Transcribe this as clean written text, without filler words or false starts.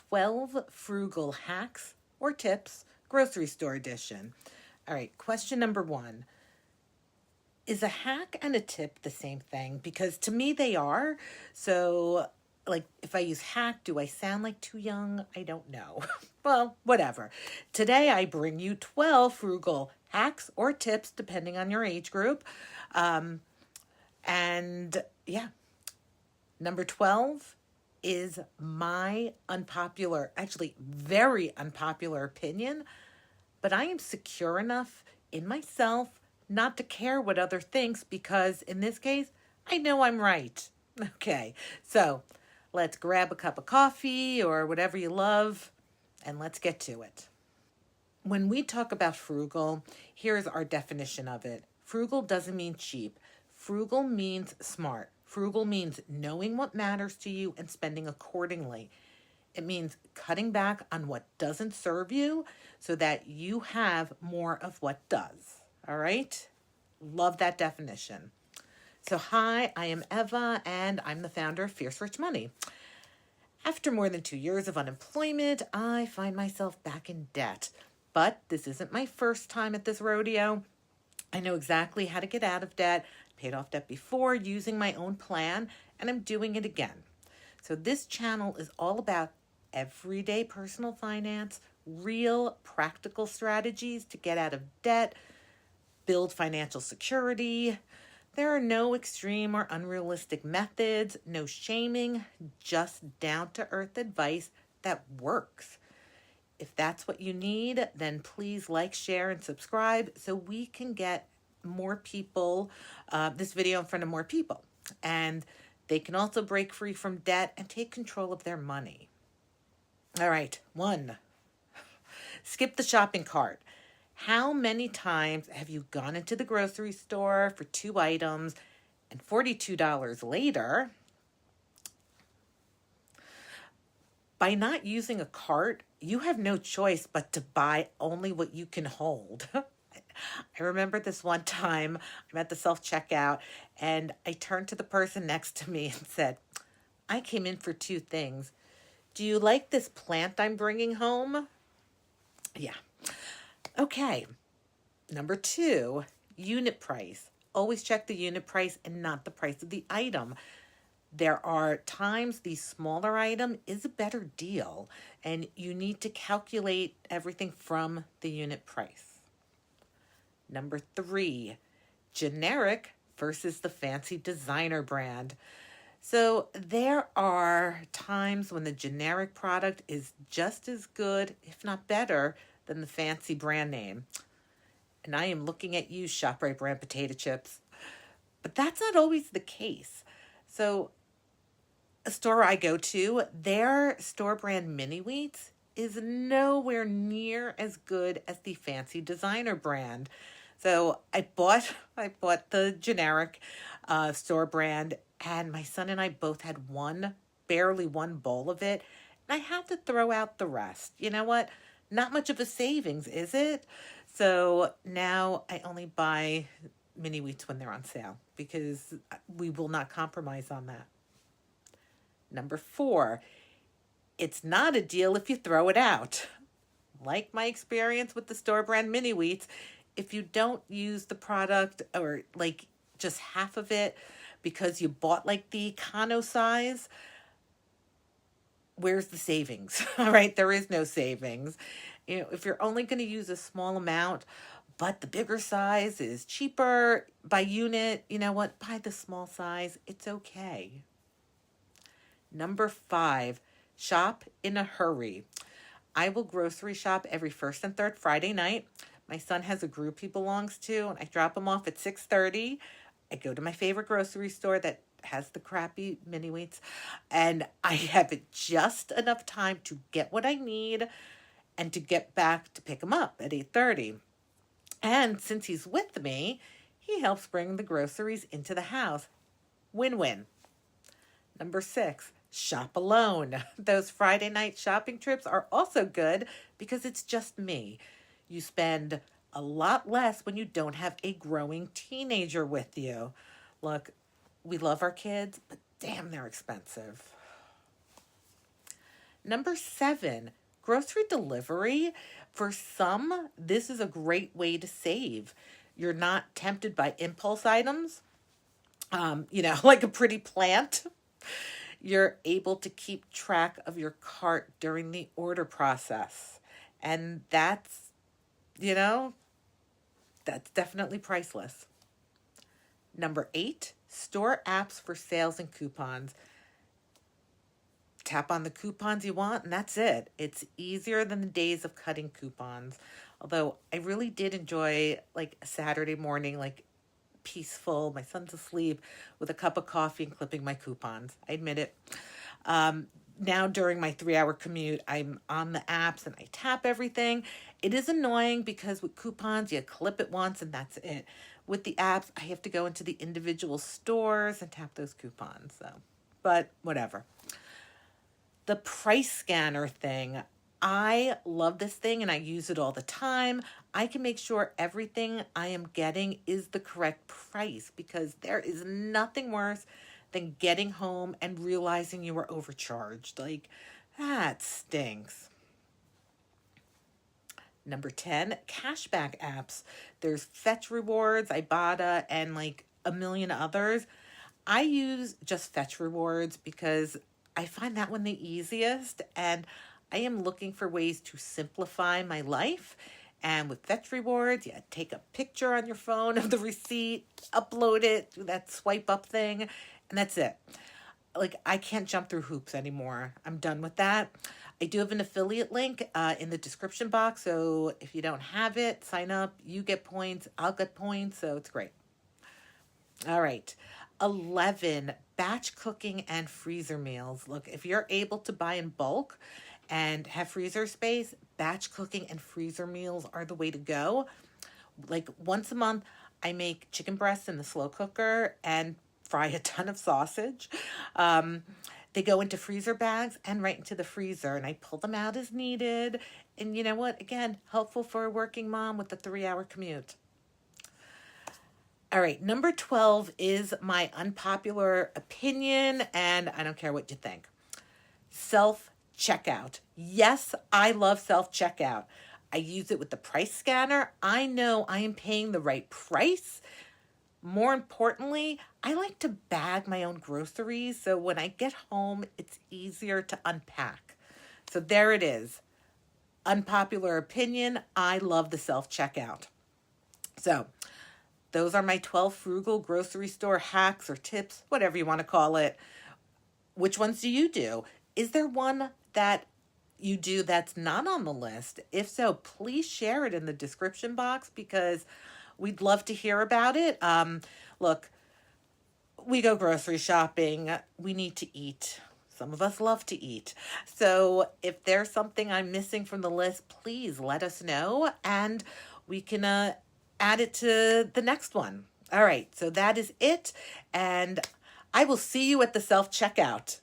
12 frugal hacks or tips, grocery store edition. All right, question number 1. Is a hack and a tip the same thing? Because to me they are. So, like, if I use hack, do I sound like too young? I don't know. Well, whatever. Today I bring you 12 frugal hacks or tips, depending on your age group. And yeah, number 12 is my unpopular, actually very unpopular opinion, but I am secure enough in myself not to care what other thinks because in this case, I know I'm right. Okay, so let's grab a cup of coffee or whatever you love and let's get to it. When we talk about frugal, here's our definition of it. Frugal doesn't mean cheap. Frugal means smart. Frugal means knowing what matters to you and spending accordingly. It means cutting back on what doesn't serve you so that you have more of what does. All right? Love that definition. So, hi, I am Eva, and I'm the founder of Fierce Rich Money. After more than 2 years of unemployment, I find myself back in debt. But this isn't my first time at this rodeo. I know exactly how to get out of debt. Paid off debt before using my own plan, and I'm doing it again. So this channel is all about everyday personal finance, real practical strategies to get out of debt, build financial security. There are no extreme or unrealistic methods, no shaming, just down-to-earth advice that works. If that's what you need, then please like, share, and subscribe so we can get more people, this video in front of more people. And they can also break free from debt and take control of their money. All right, 1, skip the shopping cart. How many times have you gone into the grocery store for 2 items and $42 later, by not using a cart, you have no choice but to buy only what you can hold. I remember this one time I'm at the self-checkout and I turned to the person next to me and said, I came in for 2 things. Do you like this plant I'm bringing home? Yeah. Okay. Number 2, unit price. Always check the unit price and not the price of the item. There are times the smaller item is a better deal, and you need to calculate everything from the unit price. Number 3, generic versus the fancy designer brand. So there are times when the generic product is just as good, if not better, than the fancy brand name. And I am looking at you, ShopRite brand potato chips. But that's not always the case. So a store I go to, their store brand mini wheats is nowhere near as good as the fancy designer brand. So I bought the generic store brand, and my son and I both had barely one bowl of it, and I had to throw out the rest. You know what? Not much of a savings, is it? So now I only buy mini wheats when they're on sale because we will not compromise on that. Number 4, it's not a deal if you throw it out. Like my experience with the store brand mini wheats, if you don't use the product or like just half of it because you bought like the econo size, where's the savings? All right, there is no savings. You know, if you're only going to use a small amount, but the bigger size is cheaper by unit, you know what? Buy the small size. It's okay. Number 5, shop in a hurry. I will grocery shop every first and third Friday night. My son has a group he belongs to, and I drop him off at 6:30. I go to my favorite grocery store that has the crappy mini wheats, and I have just enough time to get what I need and to get back to pick him up at 8:30. And since he's with me, he helps bring the groceries into the house. Win-win. Number 6, shop alone. Those Friday night shopping trips are also good because it's just me. You spend a lot less when you don't have a growing teenager with you. Look, we love our kids, but damn, they're expensive. Number 7, grocery delivery. For some, this is a great way to save. You're not tempted by impulse items, like a pretty plant. You're able to keep track of your cart during the order process. And you know, that's definitely priceless. Number 8, store apps for sales and coupons. Tap on the coupons you want, and that's it. It's easier than the days of cutting coupons. Although I really did enjoy like a Saturday morning, like peaceful, my son's asleep, with a cup of coffee and clipping my coupons. I admit it. Now during my 3-hour commute, I'm on the apps and I tap everything. It is annoying because with coupons, you clip it once and that's it. With the apps, I have to go into the individual stores and tap those coupons. So, but whatever. The price scanner thing. I love this thing and I use it all the time. I can make sure everything I am getting is the correct price because there is nothing worse than getting home and realizing you were overcharged. Like, that stinks. Number 10, cashback apps. There's Fetch Rewards, Ibotta, and like a million others. I use just Fetch Rewards because I find that one the easiest, and I am looking for ways to simplify my life. And with Fetch Rewards, yeah, take a picture on your phone of the receipt, upload it, do that swipe up thing, and that's it. Like, I can't jump through hoops anymore. I'm done with that. I do have an affiliate link in the description box, so if you don't have it, sign up. You get points, I'll get points, so it's great. All right. 11, batch cooking and freezer meals. Look, if you're able to buy in bulk and have freezer space, batch cooking and freezer meals are the way to go. Like once a month, I make chicken breasts in the slow cooker and fry a ton of sausage. They go into freezer bags and right into the freezer, and I pull them out as needed. And you know what? Again, helpful for a working mom with a 3-hour commute. All right, number 12 is my unpopular opinion, and I don't care what you think. Self-checkout. Yes, I love self-checkout. I use it with the price scanner. I know I am paying the right price. More importantly, I like to bag my own groceries, so when I get home, it's easier to unpack. So there it is. Unpopular opinion, I love the self-checkout. So those are my 12 frugal grocery store hacks or tips, whatever you want to call it. Which ones do you do? Is there one that you do that's not on the list? If so, please share it in the description box because we'd love to hear about it. Look, we go grocery shopping. We need to eat. Some of us love to eat. So if there's something I'm missing from the list, please let us know and we can add it to the next one. All right, so that is it. And I will see you at the self-checkout.